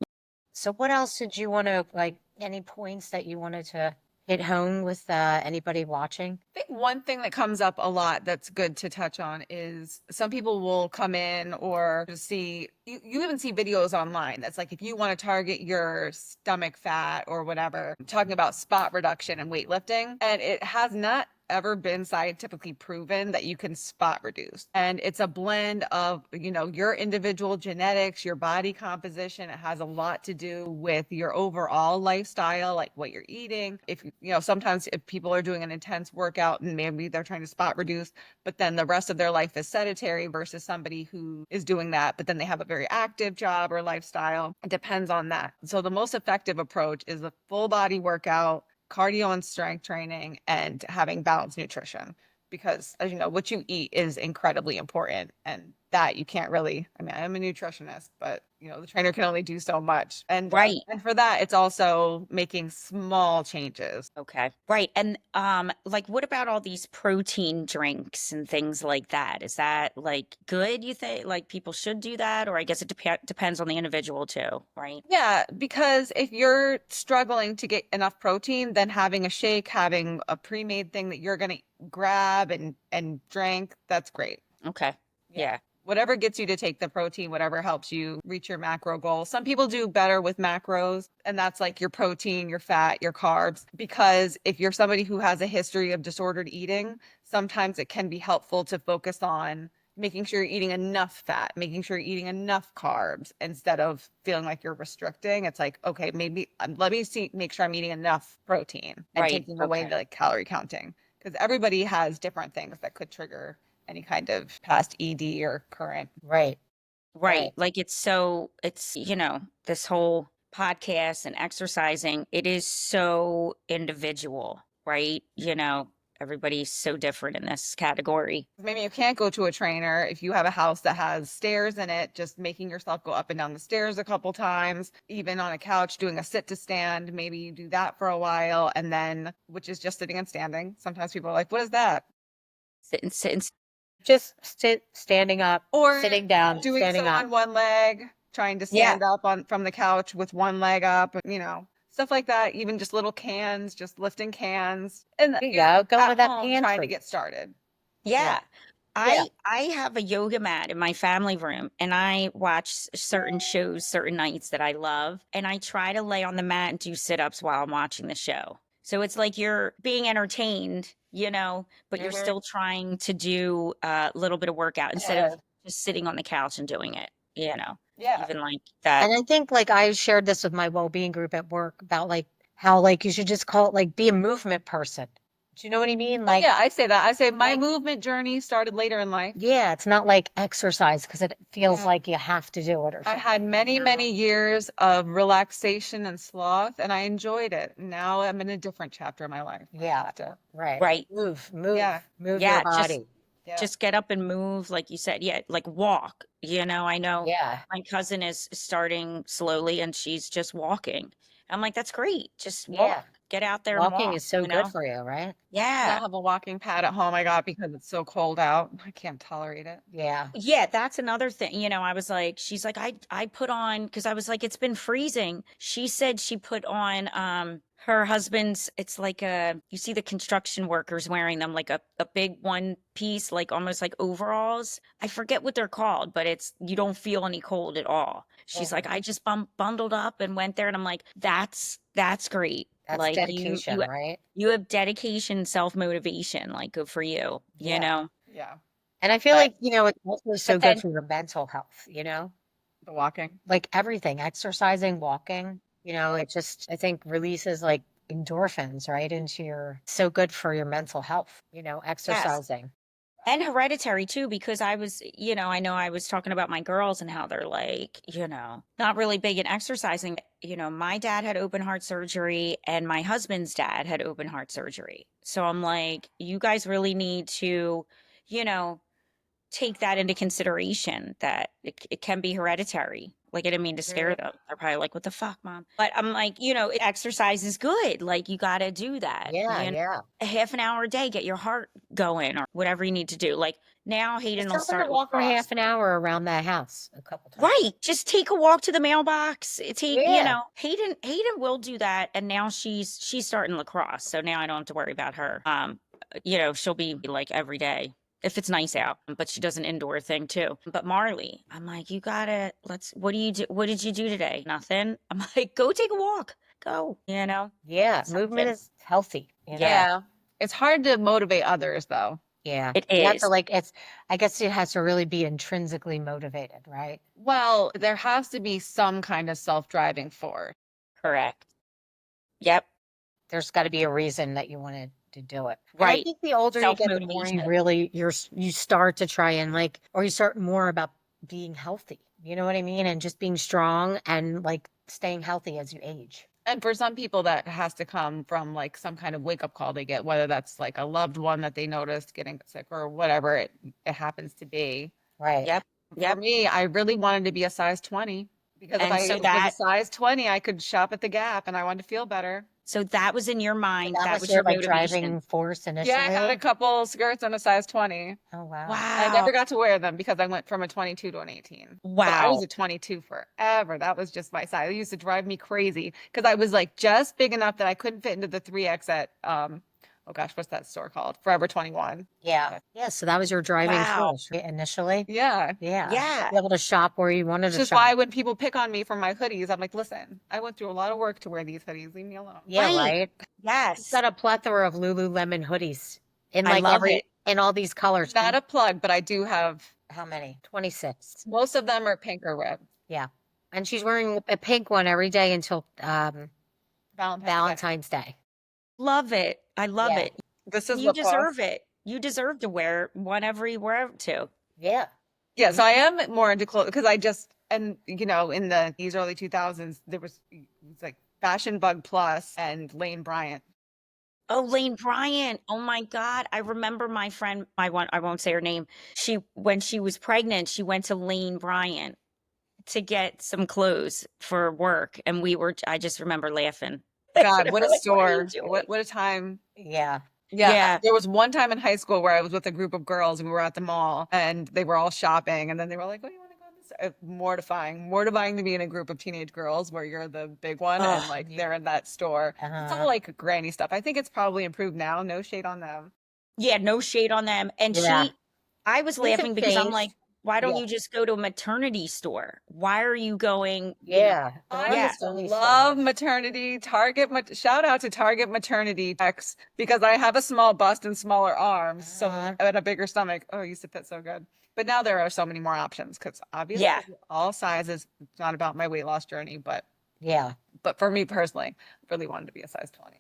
S2: so what else did you want to like? Any points that you wanted to hit home with anybody watching?
S1: I think one thing that comes up a lot that's good to touch on is some people will come in or just see, you even see videos online that's like if you want to target your stomach fat or whatever, talking about spot reduction and weightlifting. And it has not ever been scientifically proven that you can spot reduce. And it's a blend of, your individual genetics, your body composition. It has a lot to do with your overall lifestyle, like what you're eating. If, sometimes if people are doing an intense workout and maybe they're trying to spot reduce, but then the rest of their life is sedentary versus somebody who is doing that, but then they have a very active job or lifestyle. It depends on that. So the most effective approach is a full body workout, cardio and strength training, and having balanced nutrition. Because as you know, what you eat is incredibly important. And that you can't really, I mean, I'm a nutritionist, but the trainer can only do so much.
S3: Right.
S1: And for that, it's also making small changes.
S3: Okay. Right. And like what about all these protein drinks and things like that? Is that like good, you think? Like people should do that? Or I guess it depends on the individual too, right?
S1: Yeah, because if you're struggling to get enough protein, then having a shake, having a pre-made thing that you're going to grab and drink, that's great.
S3: Okay. Yeah.
S1: Whatever gets you to take the protein, whatever helps you reach your macro goal. Some people do better with macros, and that's like your protein, your fat, your carbs. Because if you're somebody who has a history of disordered eating, sometimes it can be helpful to focus on making sure you're eating enough fat, making sure you're eating enough carbs instead of feeling like you're restricting. It's like, okay, maybe let me make sure I'm eating enough protein and
S3: Right.
S1: taking away
S3: Okay.
S1: the like calorie counting. Because everybody has different things that could trigger any kind of past ED or current.
S2: Right.
S3: Right. Like this whole podcast and exercising, it is so individual, right? Everybody's so different in this category.
S1: Maybe you can't go to a trainer if you have a house that has stairs in it, just making yourself go up and down the stairs a couple times, even on a couch, doing a sit to stand. Maybe you do that for a while, and then, which is just sitting and standing. Sometimes people are like, what is that?
S3: Sit and
S2: Just standing up,
S1: Or
S2: sitting down,
S1: doing
S2: standing
S1: so
S2: up.
S1: on one leg, trying to
S3: yeah.
S1: stand up from the couch with one leg up, stuff like that. Even just little cans, just lifting cans. And
S2: There you go. Go
S1: at
S2: with that
S1: home trying to
S2: pantry.
S1: get started.
S3: Yeah.
S2: Yeah.
S3: I have a yoga mat in my family room and I watch certain shows certain nights that I love and I try to lay on the mat and do sit-ups while I'm watching the show. So it's like you're being entertained, but you're still trying to do a little bit of workout instead of just sitting on the couch and doing it,
S1: Yeah.
S3: even like that.
S2: And I think like I shared this with my well-being group at work about like how like you should just call it like be a movement person. Do you know what I mean? Like,
S1: yeah, I say that. I say my movement journey started later in life.
S2: yeah, it's not like exercise because it feels like you have to do it or
S1: I
S2: something.
S1: had many, many years of relaxation and sloth, and I enjoyed it. Now I'm in a different chapter of my life.
S2: Yeah, right.
S3: Right.
S2: Move
S1: Yeah.
S2: your
S3: Yeah,
S2: body.
S3: just get up and move, like you said. Yeah, like walk. I know
S2: Yeah.
S3: my cousin is starting slowly and she's just walking. I'm like, that's great. Just
S2: Yeah.
S3: walk. Get out there and
S2: Walking
S3: walk,
S2: is so good for you, right?
S1: I
S3: Yeah.
S1: have a walking pad at home I got because it's so cold out. I can't tolerate it.
S2: Yeah.
S3: Yeah, that's another thing. I was like, she's like, I put on because I was like, it's been freezing. She said she put on her husband's, it's like you see the construction workers wearing them like a big one piece, like almost like overalls. I forget what they're called, but you don't feel any cold at all. She's like, I just bundled up and went there and I'm like, that's great.
S2: That's
S3: Like
S2: dedication, right?
S3: you have dedication, self-motivation, like good for you,
S1: Yeah.
S2: And I feel
S3: But
S2: like, it's also so
S3: but
S2: good
S3: then
S2: for your mental health,
S1: The walking.
S2: like everything, exercising, walking, it just, I think releases like endorphins, right? So good for your mental health,
S3: yes.
S2: exercising.
S3: And hereditary too, because I know I was talking about my girls and how they're like, not really big in exercising. My dad had open heart surgery and my husband's dad had open heart surgery. So I'm like, you guys really need to, you know, take that into consideration that it can be hereditary. Like, I didn't mean to scare them. They're probably like, what the fuck, mom? But I'm like, exercise is good. Like, you got to do that.
S2: Yeah,
S3: You know,
S2: yeah.
S3: a half an hour a day, get your heart going or whatever you need to do. Like, now Hayden
S2: Just
S3: will
S2: tell them to
S3: start
S2: walk for
S3: lacrosse.
S2: half an hour around that house a couple times.
S3: Right. Just take a walk to the mailbox.
S2: Yeah.
S3: Hayden will do that. And now she's starting lacrosse. So now I don't have to worry about her. She'll be like every day if it's nice out, but she does an indoor thing too. But Marley, I'm like, what do you do? What did you do today? Nothing. I'm like, go take a walk. Go,
S2: Yeah. Movement
S3: something.
S2: is healthy,
S3: Yeah,
S1: Yeah. It's hard to motivate others though.
S2: Yeah.
S3: it
S2: You have to
S3: is.
S2: I guess it has to really be intrinsically motivated, right?
S1: Well, there has to be some kind of self-driving force.
S3: Correct. Yep.
S2: There's got to be a reason that you wanted to do it. And I
S3: Right.
S2: think the older you get, the more you
S3: Self-motivation.
S2: really you start to try and or you start more about being healthy. You know what I mean? And just being strong and staying healthy as you age.
S1: And for some people, that has to come from like some kind of wake up call they get, whether that's like a loved one that they noticed getting sick or whatever it happens to be.
S2: Right.
S3: Yep.
S1: For
S3: Yep.
S1: me, I really wanted to be a size 20 because if
S3: And
S1: I
S3: so
S1: was a
S3: that
S1: size 20, I could shop at the Gap and I wanted to feel better.
S3: so that was in your
S2: So
S3: mind.
S2: that
S3: That
S2: was
S3: was
S2: your
S3: your motivation.
S2: driving force
S1: Yeah, I had a
S2: initially.
S1: couple skirts and a size 20.
S2: Oh wow.
S1: I
S3: Wow.
S1: never got to wear them because I went from a 22 to an 18. But I was
S3: Wow.
S1: a 22 forever. That was just my size. It used to drive me crazy because I was like just big enough that I couldn't fit into the 3X at oh gosh, what's that store called? Forever 21.
S2: Yeah. Yeah. So that was your driving
S3: Wow.
S2: force, right? Initially.
S1: Yeah.
S2: Yeah.
S3: Yeah.
S2: Be able to shop where you wanted
S1: Which
S2: to
S1: is why
S2: shop.
S1: when people pick on me for my hoodies, I'm like, listen, I went through a lot of work to wear these hoodies. Leave me alone.
S2: Yeah,
S3: Right.
S2: right. You've
S3: Yes.
S2: got a plethora of Lululemon hoodies in
S3: I love it.
S2: in all these colors.
S1: Not a plug, but I do have
S2: How many? 26.
S1: most of them are pink or red.
S2: Yeah. And she's wearing a pink one every day until
S1: Valentine's Day.
S2: Valentine's Day.
S3: Love it. I love
S2: Yeah.
S3: it.
S1: This is
S3: You
S1: lip gloss.
S3: deserve it. You deserve to wear one everywhere too.
S2: Yeah.
S1: Yeah, so I am more into clothes because and in these early 2000s, there was it's like Fashion Bug Plus and Lane Bryant.
S3: Oh, Lane Bryant. Oh my God. I remember my friend, I won't say her name. When she was pregnant, she went to Lane Bryant to get some clothes for work. And I just remember laughing.
S1: God, what a
S3: Like, what are you
S1: store.
S3: doing?
S1: What a time.
S2: Yeah.
S1: Yeah,
S3: Yeah.
S1: there was one time in high school where I was with a group of girls and we were at the mall and they were all shopping and then they were like, "Oh, you want to go to this?" Mortifying to be in a group of teenage girls where you're the big one and
S3: Ugh.
S1: like they're in that store. It's all like granny stuff. I think it's probably improved now. No shade on them.
S3: Yeah, no shade on them. And
S2: Yeah.
S3: I was
S2: Things have
S3: laughing because I'm like,
S2: changed.
S3: why don't
S2: Yeah.
S3: you just go to a maternity store? Why are you going?
S2: Yeah.
S1: I
S3: Yeah.
S1: used to love maternity, shout out to Target maternity X because I have a small bust and smaller arms, so and a bigger stomach. Oh, it used to fit so good. But now there are so many more options because obviously
S3: Yeah.
S1: all sizes. It's not about my weight loss journey, but
S2: Yeah.
S1: for me personally, really wanted to be a size 20.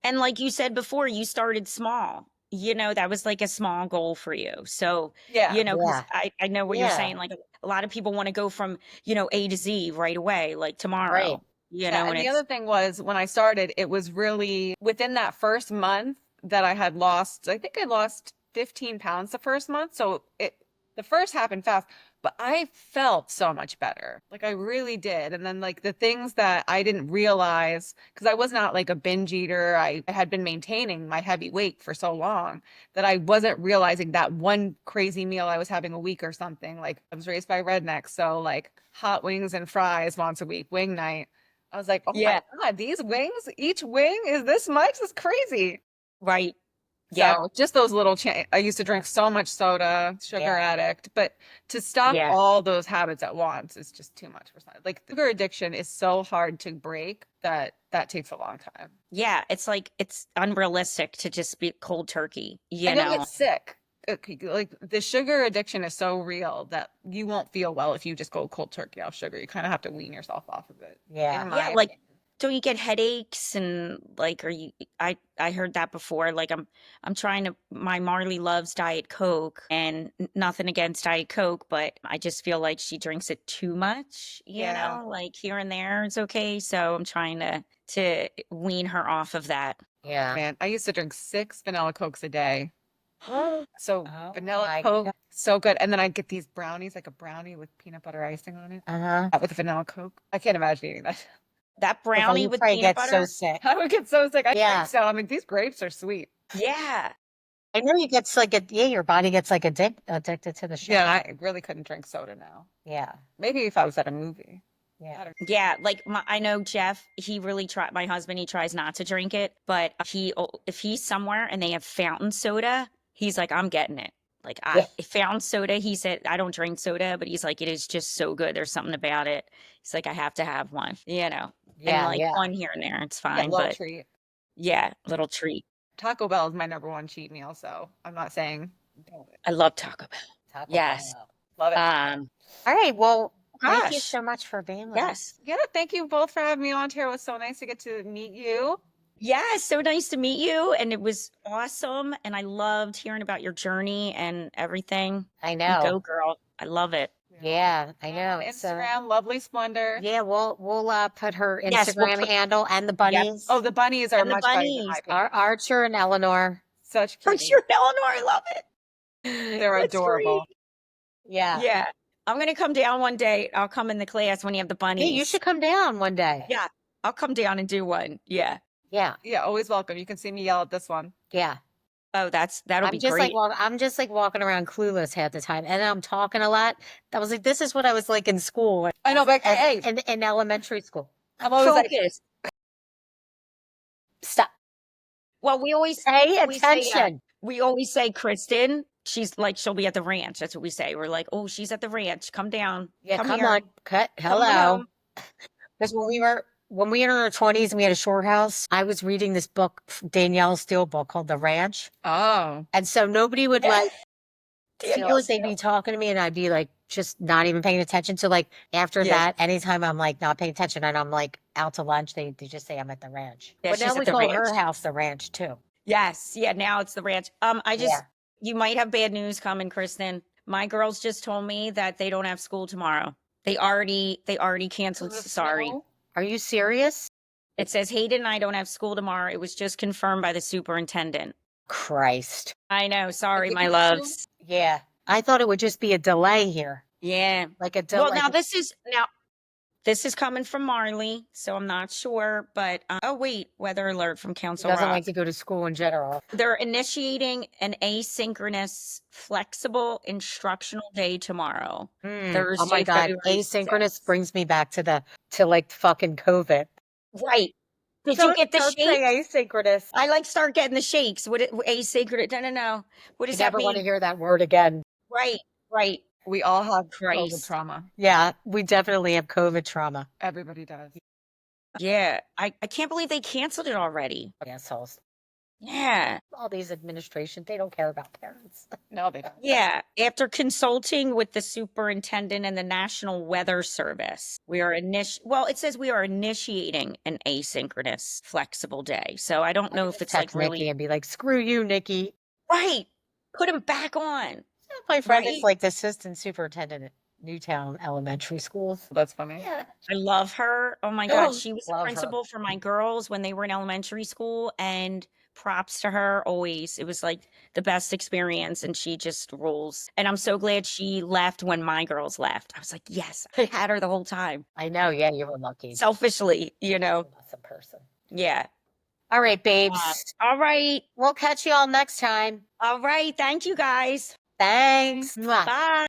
S3: And like you said before, you started small. That was like a small goal for you. So,
S1: Yeah.
S3: because
S2: Yeah.
S3: I know what you're
S2: Yeah.
S3: saying. Like a lot of people want to go from, A to Z right away, like tomorrow,
S2: Right.
S1: Yeah,
S3: and
S1: and the
S3: it's,
S1: other thing was when I started, it was really within that first month that I had lost, I think I lost 15 pounds the first month. So the first happened fast, but I felt so much better. Like I really did. And then like the things that I didn't realize, because I was not like a binge eater. I had been maintaining my heavy weight for so long that I wasn't realizing that one crazy meal I was having a week or something. Like I was raised by rednecks. So like hot wings and fries once a week, wing night. I was like, oh
S3: Yeah.
S1: my God, these wings, each wing is this much? It's crazy.
S3: right. Yeah.
S1: So just those little I used to drink so much soda, sugar
S2: Yeah.
S1: addict, but to stop
S3: Yeah.
S1: all those habits at once is just too much for some. Like sugar addiction is so hard to break that takes a long time.
S3: Yeah. It's like, it's unrealistic to just be cold turkey,
S1: And you'll get sick. Like the sugar addiction is so real that you won't feel well if you just go cold turkey off sugar. You kind of have to wean yourself off of it.
S2: Yeah.
S1: in my
S3: Yeah, like
S1: opinion.
S3: don't you get headaches and like I heard that before. Like I'm trying to my Marley loves Diet Coke and nothing against Diet Coke, but I just feel like she drinks it too much,
S1: Yeah.
S3: like here and there it's okay. So I'm trying to wean her off of that.
S2: Yeah.
S1: Man, I used to drink 6 vanilla Cokes a day. So
S2: Oh
S1: vanilla
S2: my
S1: Coke,
S2: God.
S1: so good. And then I get these brownies, like a brownie with peanut butter icing on it,
S2: Uh-huh.
S1: with vanilla Coke. I can't imagine eating that.
S3: That
S2: Oh,
S3: brownie
S2: you
S3: with
S2: probably
S3: peanut
S2: get so
S3: butter.
S2: sick.
S1: I would get so sick. I
S2: Yeah.
S1: drink so. I mean, these grapes are sweet.
S3: Yeah.
S2: I know you get like your body gets like addicted to the sugar.
S1: Yeah, I really couldn't drink soda now.
S2: Yeah.
S1: Maybe if I was at a movie.
S2: Yeah.
S1: I don't know.
S3: Yeah, like I know Jeff, he really my husband, he tries not to drink it, but if he's somewhere and they have fountain soda, he's like, I'm getting it. Like
S2: Yeah.
S3: fountain soda, he said, I don't drink soda, but he's like, it is just so good. There's something about it. He's like, I have to have one, and
S2: Yeah.
S3: like
S2: Yeah.
S3: one here and there, it's
S1: Yeah,
S3: fine.
S1: little
S3: But
S1: treat.
S3: yeah, little treat.
S1: Taco Bell is my number one cheat meal, so I'm not saying don't.
S3: I love Taco Bell.
S2: Taco
S3: Yes.
S2: Bell.
S1: Love it.
S2: All right. Well, thank you
S3: Gosh.
S2: so much for being with us.
S3: Yes.
S1: Yeah, thank you both for having me on here. It was so nice to get to meet you.
S3: Yeah, so nice to meet you. And it was awesome. And I loved hearing about your journey and everything.
S2: I
S3: You
S2: know.
S3: go, girl. I love it.
S2: Yeah, I know.
S1: On
S2: It's
S1: Instagram, Lovely Splendor.
S2: yeah, we'll put her
S3: Yes, we'll
S2: Instagram
S3: put-
S2: handle and the bunnies.
S1: Oh, the bunnies are
S3: And the
S1: much better than
S3: bunnies.
S1: my page.
S2: Archer and Eleanor.
S1: Such
S3: For
S1: cute.
S3: sure, Eleanor, I love it.
S1: They're
S3: That's
S1: adorable.
S3: great.
S2: Yeah.
S3: Yeah. I'm going to come down one day. I'll come in the class when you have the
S2: Hey,
S3: bunnies.
S2: you should come down one day.
S3: Yeah. I'll come down and do one. Yeah.
S2: Yeah.
S1: Yeah, always welcome. You can see me yell at this one.
S2: Yeah.
S3: Oh, that'll be
S2: I'm just
S3: great.
S2: I'm just like walking around clueless half the time, and I'm talking a lot. I was like, this is what I was like in school.
S1: I know, but hey,
S2: in elementary school.
S1: I'm always like,
S3: Focus.
S2: Stop.
S3: Well, we always
S2: Pay
S3: we say,
S2: attention.
S3: we always say, Kristen, she's like, she'll be at the ranch. That's what we say. We're like, oh, she's at the ranch. Come down.
S2: Yeah, come
S3: here.
S2: on. Cut.
S3: Come on
S2: Hello.
S3: home.
S2: Because when we were in our 20s and we had a shore house, I was reading this book, Danielle Steele book called The Ranch.
S1: oh,
S2: And so nobody would like feel
S3: Danielle
S2: like they'd be talking to me and I'd be like just not even paying attention. So like after
S3: Yeah.
S2: that, anytime I'm like not paying attention and I'm like out to lunch, they just say I'm at the ranch.
S3: Yeah,
S2: But
S3: she's
S2: now
S3: at
S2: we
S3: the
S2: call
S3: ranch.
S2: her house the ranch too.
S3: Yes. Yeah. Now it's the ranch.
S2: Yeah.
S3: You might have bad news coming, Kristen. My girls just told me that they don't have school tomorrow. They already canceled. Sorry.
S2: Are you serious?
S3: It says Hayden and I don't have school tomorrow. It was just confirmed by the superintendent.
S2: Christ.
S3: I know. Sorry,
S1: Is it
S3: my
S1: canceled?
S3: loves.
S2: Yeah. I thought it would just be a delay here.
S3: Yeah.
S2: Like a delay.
S3: Well, now this is coming from Marley, so I'm not sure. But oh wait, weather alert from
S2: He
S3: Council
S2: doesn't
S3: Rock.
S2: like to go to school in general.
S3: They're initiating an asynchronous, flexible instructional day tomorrow.
S2: Oh
S3: Thursday,
S2: my God.
S3: February
S2: Asynchronous
S3: 6th.
S2: brings me back to like fucking COVID.
S3: Right. Did you get the
S2: Don't
S3: shakes?
S2: say asynchronous.
S3: I like start getting the shakes. What asynchronous? No. What
S2: I
S3: does that
S2: never want to
S3: mean?
S2: hear that word again.
S3: Right.
S1: we all have COVID
S3: Christ.
S1: trauma.
S2: Yeah, we definitely have COVID trauma.
S1: Everybody does.
S3: Yeah. I can't believe they canceled it already.
S2: Assholes.
S3: Yeah.
S2: All these administrations, they don't care about parents.
S1: No, they don't.
S3: Yeah. After consulting with the superintendent and the National Weather Service, it says we are initiating an asynchronous flexible day. So I don't know if it's like
S2: Text Nikki
S3: really
S2: and be like, screw you, Nikki.
S3: right. Put him back on.
S2: My friend
S3: Right.
S2: is like the assistant superintendent at Newtown Elementary School.
S1: That's funny.
S2: Yeah.
S3: I love her. Oh my God. She was the
S2: Love her.
S3: principal for my girls when they were in elementary school, and props to her always. It was like the best experience, and she just rules. And I'm so glad she left when my girls left. I was like, yes, I had her the whole time.
S2: I know. Yeah, you were lucky.
S3: Selfishly,
S2: Awesome person.
S3: Yeah.
S2: All right, babes.
S3: All right.
S2: We'll catch you all next time.
S3: All right. Thank you guys.
S2: Thanks. Mwah.
S3: Bye.